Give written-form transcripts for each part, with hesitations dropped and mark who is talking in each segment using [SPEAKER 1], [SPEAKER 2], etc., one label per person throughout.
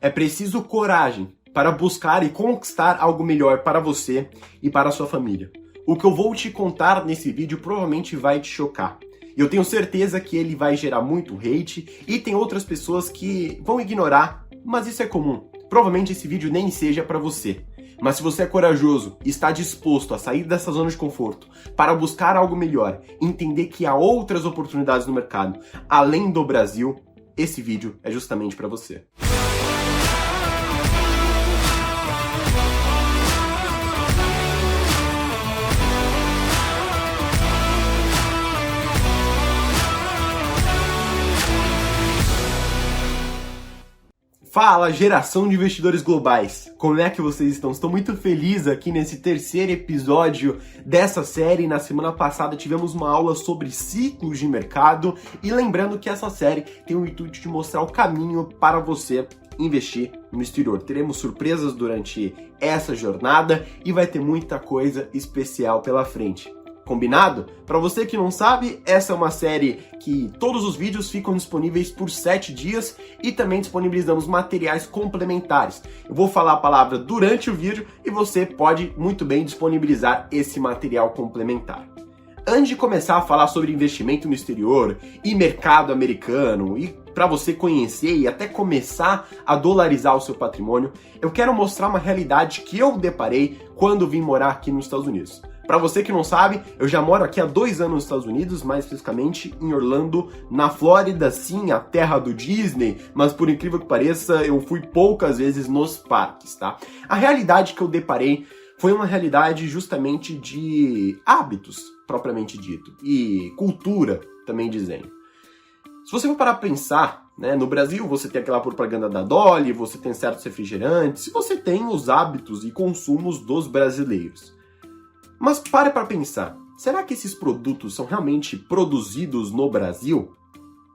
[SPEAKER 1] É preciso coragem para buscar e conquistar algo melhor para você e para a sua família. O que eu vou te contar nesse vídeo provavelmente vai te chocar. Eu tenho certeza que ele vai gerar muito hate e tem outras pessoas que vão ignorar, mas isso é comum. Provavelmente esse vídeo nem seja para você. Mas se você é corajoso e está disposto a sair dessa zona de conforto para buscar algo melhor, entender que há outras oportunidades no mercado, além do Brasil, esse vídeo é justamente para você. Fala, geração de investidores globais! Como é que vocês estão? Estou muito feliz aqui nesse terceiro episódio dessa série. Na semana passada tivemos uma aula sobre ciclos de mercado e lembrando que essa série tem o intuito de mostrar o caminho para você investir no exterior. Teremos surpresas durante essa jornada e vai ter muita coisa especial pela frente. Combinado? Para você que não sabe, essa é uma série que todos os vídeos ficam disponíveis por 7 dias e também disponibilizamos materiais complementares. Eu vou falar a palavra durante o vídeo e você pode muito bem disponibilizar esse material complementar. Antes de começar a falar sobre investimento no exterior e mercado americano e para você conhecer e até começar a dolarizar o seu patrimônio, eu quero mostrar uma realidade que eu deparei quando vim morar aqui nos Estados Unidos. Para você que não sabe, eu já moro aqui há 2 anos nos Estados Unidos, mais especificamente em Orlando, na Flórida, sim, a terra do Disney, mas por incrível que pareça, eu fui poucas vezes nos parques, tá? A realidade que eu deparei foi uma realidade justamente de hábitos, propriamente dito, e cultura, também dizendo. Se você for parar pra pensar, né, no Brasil você tem aquela propaganda da Dolly, você tem certos refrigerantes, você tem os hábitos e consumos dos brasileiros. Mas pare para pensar, será que esses produtos são realmente produzidos no Brasil?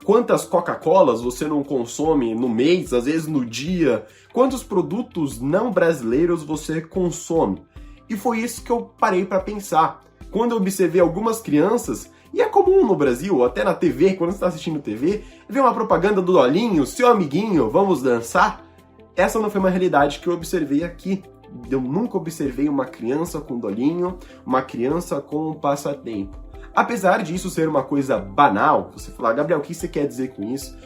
[SPEAKER 1] Quantas Coca-Colas você não consome no mês, às vezes no dia? Quantos produtos não brasileiros você consome? E foi isso que eu parei para pensar. Quando eu observei algumas crianças, e é comum no Brasil, até na TV, quando você está assistindo TV, ver uma propaganda do Dolinho, seu amiguinho, vamos dançar? Essa não foi uma realidade que eu observei aqui. Eu nunca observei uma criança com dolinho, uma criança com um passatempo. Apesar disso ser uma coisa banal, você falar, Gabriel, o que você quer dizer com isso?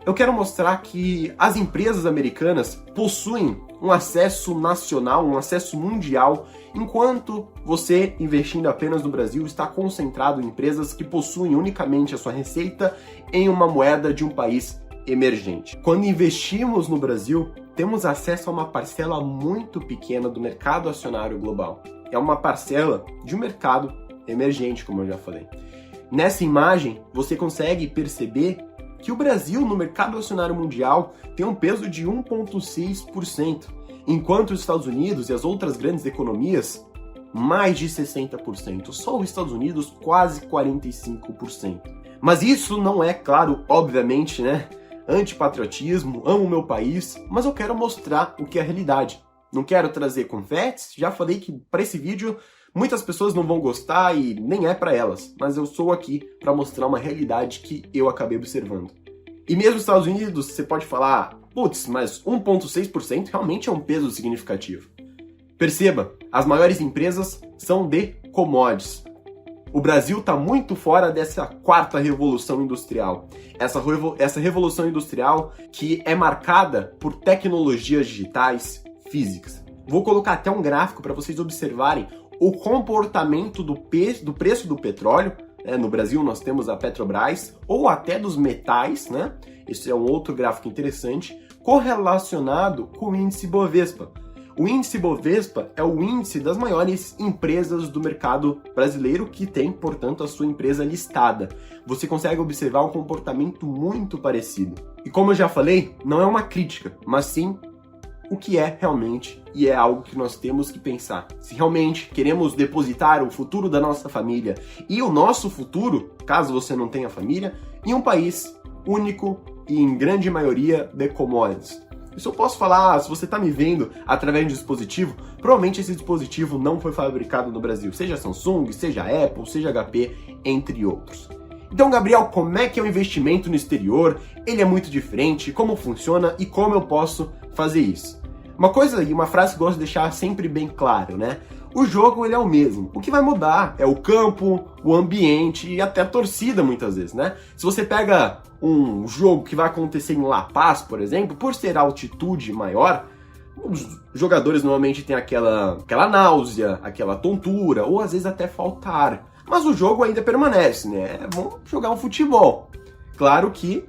[SPEAKER 1] Eu quero mostrar que as empresas americanas possuem um acesso nacional, um acesso mundial, enquanto você, investindo apenas no Brasil, está concentrado em empresas que possuem unicamente a sua receita em uma moeda de um país emergente. Quando investimos no Brasil, temos acesso a uma parcela muito pequena do mercado acionário global. É uma parcela de um mercado emergente, como eu já falei. Nessa imagem, você consegue perceber que o Brasil no mercado acionário mundial tem um peso de 1,6%, enquanto os Estados Unidos e as outras grandes economias, mais de 60%. Só os Estados Unidos, quase 45%. Mas isso não é, claro, obviamente, né? Antipatriotismo, amo o meu país, mas eu quero mostrar o que é a realidade. Não quero trazer confetes, já falei que para esse vídeo muitas pessoas não vão gostar e nem é para elas, mas eu sou aqui para mostrar uma realidade que eu acabei observando. E mesmo nos Estados Unidos, você pode falar, putz, mas 1,6% realmente é um peso significativo. Perceba, as maiores empresas são de commodities. O Brasil está muito fora dessa 4ª revolução industrial. Essa revolução industrial que é marcada por tecnologias digitais físicas. Vou colocar até um gráfico para vocês observarem o comportamento do preço do petróleo. No Brasil nós temos a Petrobras, ou até dos metais, né? Esse é um outro gráfico interessante, correlacionado com o índice Bovespa. O índice Bovespa é o índice das maiores empresas do mercado brasileiro que tem, portanto, a sua empresa listada. Você consegue observar um comportamento muito parecido. E como eu já falei, não é uma crítica, mas sim o que é realmente e é algo que nós temos que pensar. Se realmente queremos depositar o futuro da nossa família e o nosso futuro, caso você não tenha família, em um país único e em grande maioria de commodities. Isso eu posso falar, se você está me vendo através de um dispositivo, provavelmente esse dispositivo não foi fabricado no Brasil, seja Samsung, seja Apple, seja HP, entre outros. Então, Gabriel, como é que é o investimento no exterior? Ele é muito diferente, como funciona e como eu posso fazer isso. Uma coisa e uma frase que eu gosto de deixar sempre bem claro, né? O jogo ele é o mesmo. O que vai mudar é o campo, o ambiente e até a torcida muitas vezes, né? Se você pega um jogo que vai acontecer em La Paz, por exemplo, por ser altitude maior, os jogadores normalmente têm aquela náusea, aquela tontura, ou às vezes até falta ar. Mas o jogo ainda permanece, né? Vamos jogar um futebol. Claro que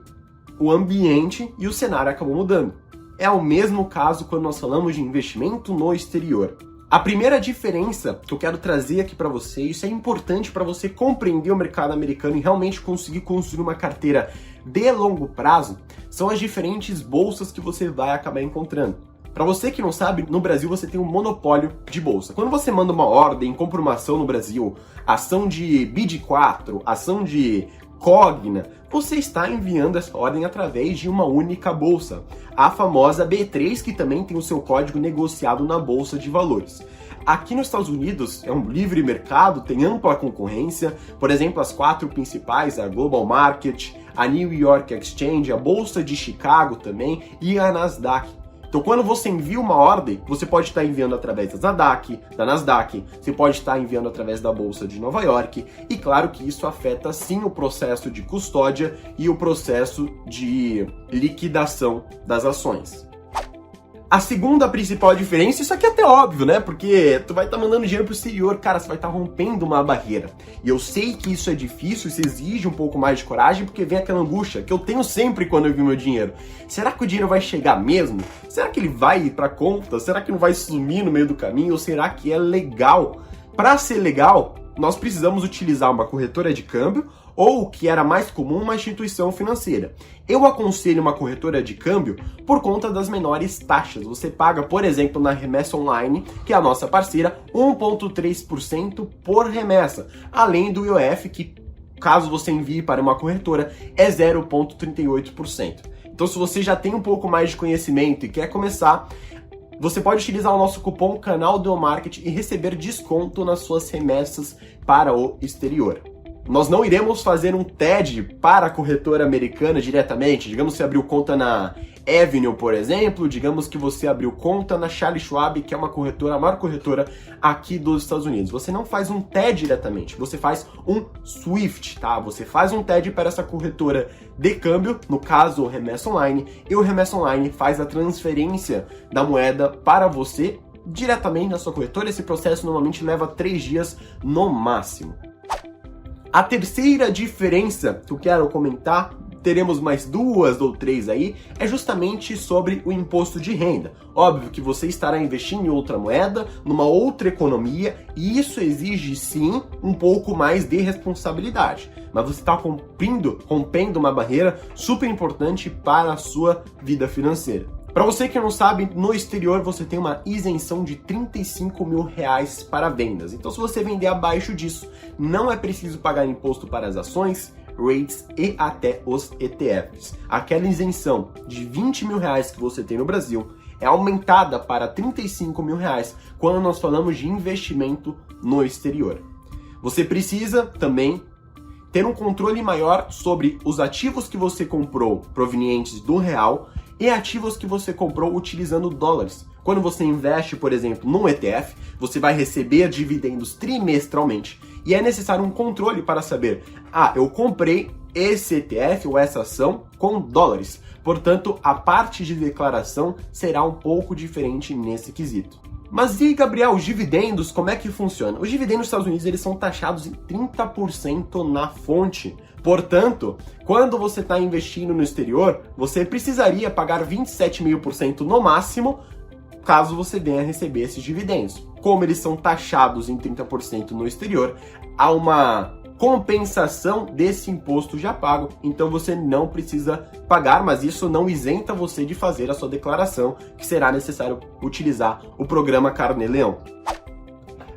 [SPEAKER 1] o ambiente e o cenário acabam mudando. É o mesmo caso quando nós falamos de investimento no exterior. A primeira diferença que eu quero trazer aqui para você, isso é importante para você compreender o mercado americano e realmente conseguir construir uma carteira de longo prazo, são as diferentes bolsas que você vai acabar encontrando. Para você que não sabe, no Brasil você tem um monopólio de bolsa. Quando você manda uma ordem, compra uma ação no Brasil, ação de BID4, ação de Cogna, você está enviando essa ordem através de uma única bolsa, a famosa B3, que também tem o seu código negociado na Bolsa de Valores. Aqui nos Estados Unidos é um livre mercado, tem ampla concorrência, por exemplo, as 4 principais, a Global Market, a New York Exchange, a Bolsa de Chicago também e a Nasdaq. Então, quando você envia uma ordem, você pode estar enviando através da Nasdaq, você pode estar enviando através da Bolsa de Nova York, e claro que isso afeta sim o processo de custódia e o processo de liquidação das ações. A segunda principal diferença, isso aqui é até óbvio, né? Porque tu vai estar mandando dinheiro pro exterior, cara, você vai estar rompendo uma barreira. E eu sei que isso é difícil, isso exige um pouco mais de coragem, porque vem aquela angústia que eu tenho sempre quando eu envio meu dinheiro. Será que o dinheiro vai chegar mesmo? Será que ele vai ir pra conta? Será que não vai sumir no meio do caminho? Ou será que é legal? Para ser legal, nós precisamos utilizar uma corretora de câmbio ou, o que era mais comum, uma instituição financeira. Eu aconselho uma corretora de câmbio por conta das menores taxas. Você paga, por exemplo, na Remessa Online, que é a nossa parceira, 1,3% por remessa, além do IOF, que caso você envie para uma corretora, é 0,38%. Então, se você já tem um pouco mais de conhecimento e quer começar, você pode utilizar o nosso cupom Canal do Market e receber desconto nas suas remessas para o exterior. Nós não iremos fazer um TED para a corretora americana diretamente. Digamos que você abriu conta na Avenue, por exemplo, digamos que você abriu conta na Charles Schwab, que é uma corretora, a maior corretora aqui dos Estados Unidos. Você não faz um TED diretamente, você faz um SWIFT, tá? Você faz um TED para essa corretora de câmbio, no caso o Remessa Online, e o Remessa Online faz a transferência da moeda para você diretamente na sua corretora. Esse processo normalmente leva 3 dias no máximo. A terceira diferença que eu quero comentar, teremos mais 2 ou 3 aí, é justamente sobre o imposto de renda. Óbvio que você estará investindo em outra moeda, numa outra economia, e isso exige sim um pouco mais de responsabilidade. Mas você está rompendo uma barreira super importante para a sua vida financeira. Para você que não sabe, no exterior você tem uma isenção de R$35 mil para vendas. Então, se você vender abaixo disso, não é preciso pagar imposto para as ações, REITs e até os ETFs. Aquela isenção de R$20 mil que você tem no Brasil é aumentada para R$35 mil quando nós falamos de investimento no exterior. Você precisa também ter um controle maior sobre os ativos que você comprou provenientes do real e ativos que você comprou utilizando dólares. Quando você investe, por exemplo, num ETF, você vai receber dividendos trimestralmente e é necessário um controle para saber, eu comprei esse ETF ou essa ação com dólares. Portanto, a parte de declaração será um pouco diferente nesse quesito. Mas e, Gabriel, os dividendos, como é que funciona? Os dividendos nos Estados Unidos eles são taxados em 30% na fonte. Portanto, quando você está investindo no exterior, você precisaria pagar 27,5% no máximo, caso você venha a receber esses dividendos. Como eles são taxados em 30% no exterior, há uma compensação desse imposto já pago, então você não precisa pagar, mas isso não isenta você de fazer a sua declaração, que será necessário utilizar o programa Carnê-Leão.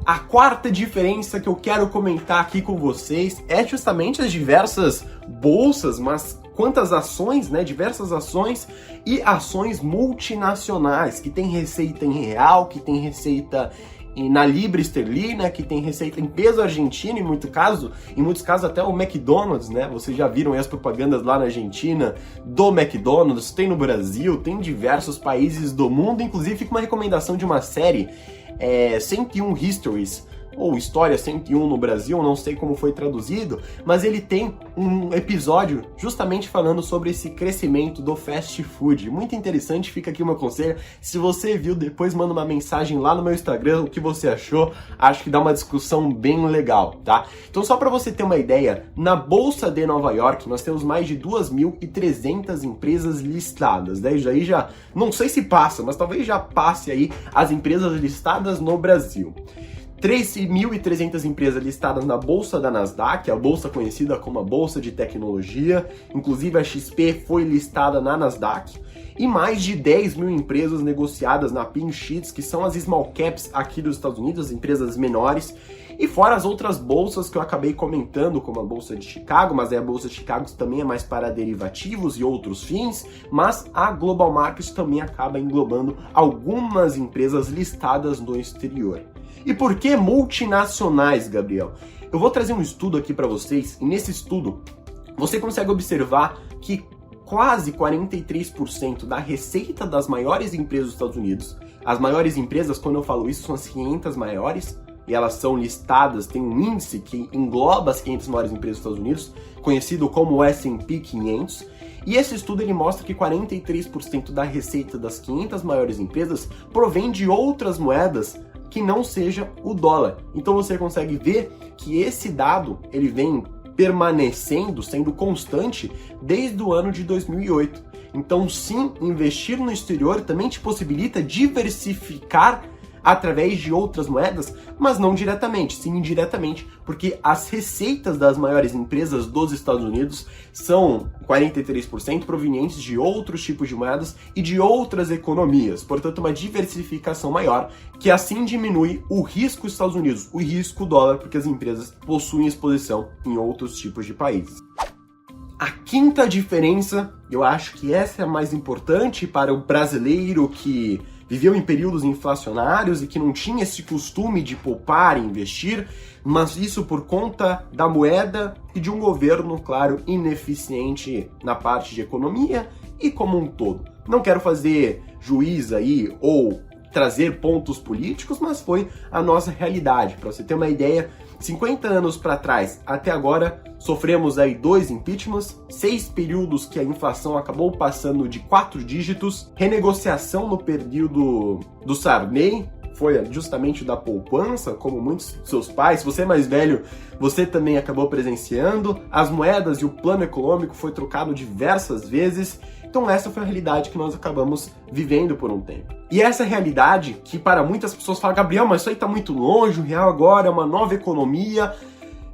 [SPEAKER 1] A quarta diferença que eu quero comentar aqui com vocês é justamente as diversas bolsas, mas quantas ações, né? Diversas ações e ações multinacionais, que tem receita em real, que tem receita na libra esterlina, que tem receita em peso argentino em muitos casos até o McDonald's, né? Vocês já viram as propagandas lá na Argentina do McDonald's, tem no Brasil, tem em diversos países do mundo, inclusive fica uma recomendação de uma série, 101 Histories, ou História 101 no Brasil, não sei como foi traduzido, mas ele tem um episódio justamente falando sobre esse crescimento do fast food. Muito interessante, fica aqui o meu conselho. Se você viu, depois manda uma mensagem lá no meu Instagram, o que você achou. Acho que dá uma discussão bem legal, tá? Então só para você ter uma ideia, na Bolsa de Nova York nós temos mais de 2.300 empresas listadas, né? Aí já, não sei se passa, mas talvez já passe aí as empresas listadas no Brasil. 13.300 empresas listadas na Bolsa da Nasdaq, a bolsa conhecida como a Bolsa de Tecnologia, inclusive a XP foi listada na Nasdaq, e mais de 10 mil empresas negociadas na Pink Sheets, que são as small caps aqui dos Estados Unidos, as empresas menores, e fora as outras bolsas que eu acabei comentando, como a Bolsa de Chicago, mas a Bolsa de Chicago também é mais para derivativos e outros fins, mas a Global Markets também acaba englobando algumas empresas listadas no exterior. E por que multinacionais, Gabriel? Eu vou trazer um estudo aqui para vocês, e nesse estudo você consegue observar que quase 43% da receita das maiores empresas dos Estados Unidos, as maiores empresas, quando eu falo isso, são as 500 maiores, e elas são listadas, tem um índice que engloba as 500 maiores empresas dos Estados Unidos, conhecido como o S&P 500, e esse estudo ele mostra que 43% da receita das 500 maiores empresas provém de outras moedas que não seja o dólar. Então você consegue ver que esse dado ele vem permanecendo, sendo constante desde o ano de 2008. Então sim, investir no exterior também te possibilita diversificar através de outras moedas, mas não diretamente, sim indiretamente, porque as receitas das maiores empresas dos Estados Unidos são 43% provenientes de outros tipos de moedas e de outras economias, portanto uma diversificação maior, que assim diminui o risco dos Estados Unidos, o risco dólar, porque as empresas possuem exposição em outros tipos de países. A quinta diferença, eu acho que essa é a mais importante para o brasileiro que viveu em períodos inflacionários e que não tinha esse costume de poupar e investir, mas isso por conta da moeda e de um governo, claro, ineficiente na parte de economia e como um todo. Não quero fazer juiz aí ou trazer pontos políticos, mas foi a nossa realidade. Para você ter uma ideia, 50 anos para trás, até agora, sofremos aí 2 impeachments, 6 períodos que a inflação acabou passando de 4 dígitos, renegociação no período do Sarney, foi justamente da poupança, como muitos de seus pais. Se você é mais velho, você também acabou presenciando. As moedas e o plano econômico foi trocado diversas vezes. Então essa foi a realidade que nós acabamos vivendo por um tempo. E essa realidade que para muitas pessoas fala, Gabriel, mas isso aí está muito longe, o real agora é uma nova economia.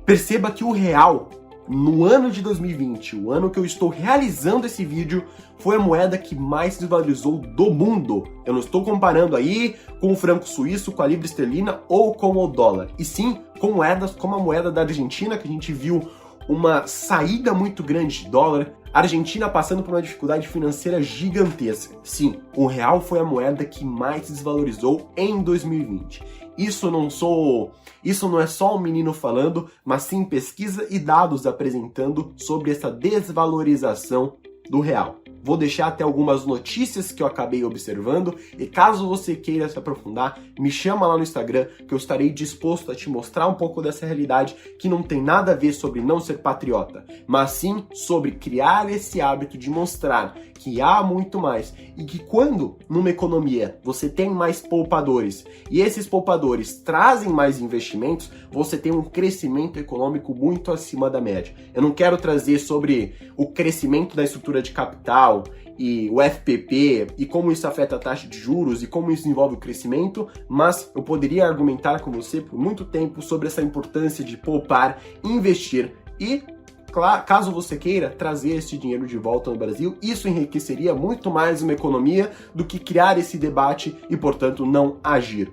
[SPEAKER 1] Perceba que o real, no ano de 2020, o ano que eu estou realizando esse vídeo, foi a moeda que mais se desvalorizou do mundo. Eu não estou comparando aí com o franco suíço, com a libra esterlina ou com o dólar, e sim com moedas como a moeda da Argentina, que a gente viu uma saída muito grande de dólar, a Argentina passando por uma dificuldade financeira gigantesca. Sim, o real foi a moeda que mais se desvalorizou em 2020. Isso não é só um menino falando, mas sim pesquisa e dados apresentando sobre essa desvalorização do real. Vou deixar até algumas notícias que eu acabei observando e caso você queira se aprofundar, me chama lá no Instagram que eu estarei disposto a te mostrar um pouco dessa realidade que não tem nada a ver sobre não ser patriota, mas sim sobre criar esse hábito de mostrar que há muito mais e que quando numa economia você tem mais poupadores e esses poupadores trazem mais investimentos, você tem um crescimento econômico muito acima da média. Eu não quero trazer sobre o crescimento da estrutura de capital e o FPP e como isso afeta a taxa de juros e como isso envolve o crescimento, mas eu poderia argumentar com você por muito tempo sobre essa importância de poupar, investir e, claro, caso você queira trazer esse dinheiro de volta no Brasil, isso enriqueceria muito mais uma economia do que criar esse debate e, portanto, não agir.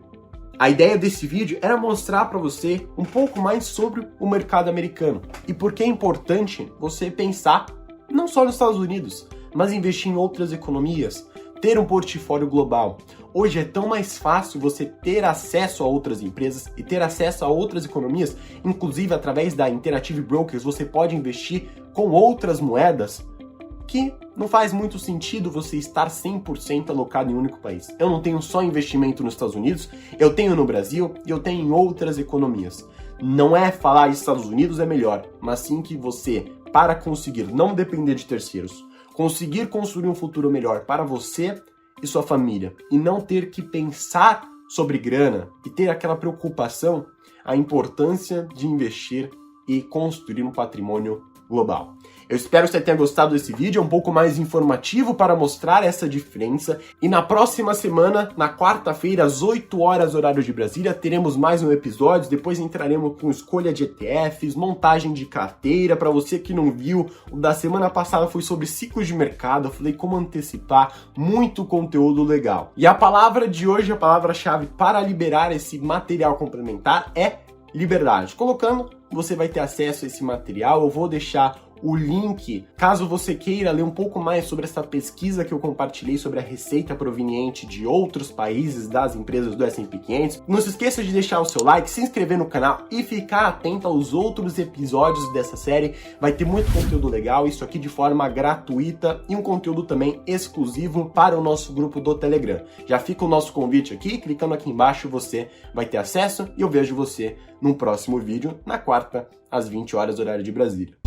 [SPEAKER 1] A ideia desse vídeo era mostrar para você um pouco mais sobre o mercado americano e por que é importante você pensar não só nos Estados Unidos, mas investir em outras economias, ter um portfólio global. Hoje é tão mais fácil você ter acesso a outras empresas e ter acesso a outras economias, inclusive através da Interactive Brokers, você pode investir com outras moedas, que não faz muito sentido você estar 100% alocado em um único país. Eu não tenho só investimento nos Estados Unidos, eu tenho no Brasil e eu tenho em outras economias. Não é falar que Estados Unidos é melhor, mas sim que você, para conseguir não depender de terceiros, conseguir construir um futuro melhor para você e sua família, e não ter que pensar sobre grana e ter aquela preocupação, a importância de investir e construir um patrimônio global. Eu espero que você tenha gostado desse vídeo, é um pouco mais informativo para mostrar essa diferença. E na próxima semana, na quarta-feira, às 8 horas, horário de Brasília, teremos mais um episódio. Depois entraremos com escolha de ETFs, montagem de carteira. Para você que não viu, o da semana passada foi sobre ciclos de mercado. Eu falei como antecipar, muito conteúdo legal. E a palavra de hoje, a palavra-chave para liberar esse material complementar é liberdade. Colocando, você vai ter acesso a esse material. Eu vou deixar o link, caso você queira ler um pouco mais sobre essa pesquisa que eu compartilhei sobre a receita proveniente de outros países das empresas do S&P 500. Não se esqueça de deixar o seu like, se inscrever no canal e ficar atento aos outros episódios dessa série. Vai ter muito conteúdo legal, isso aqui de forma gratuita e um conteúdo também exclusivo para o nosso grupo do Telegram. Já fica o nosso convite aqui, clicando aqui embaixo você vai ter acesso e eu vejo você no próximo vídeo, na quarta, às 20 horas, horário de Brasília.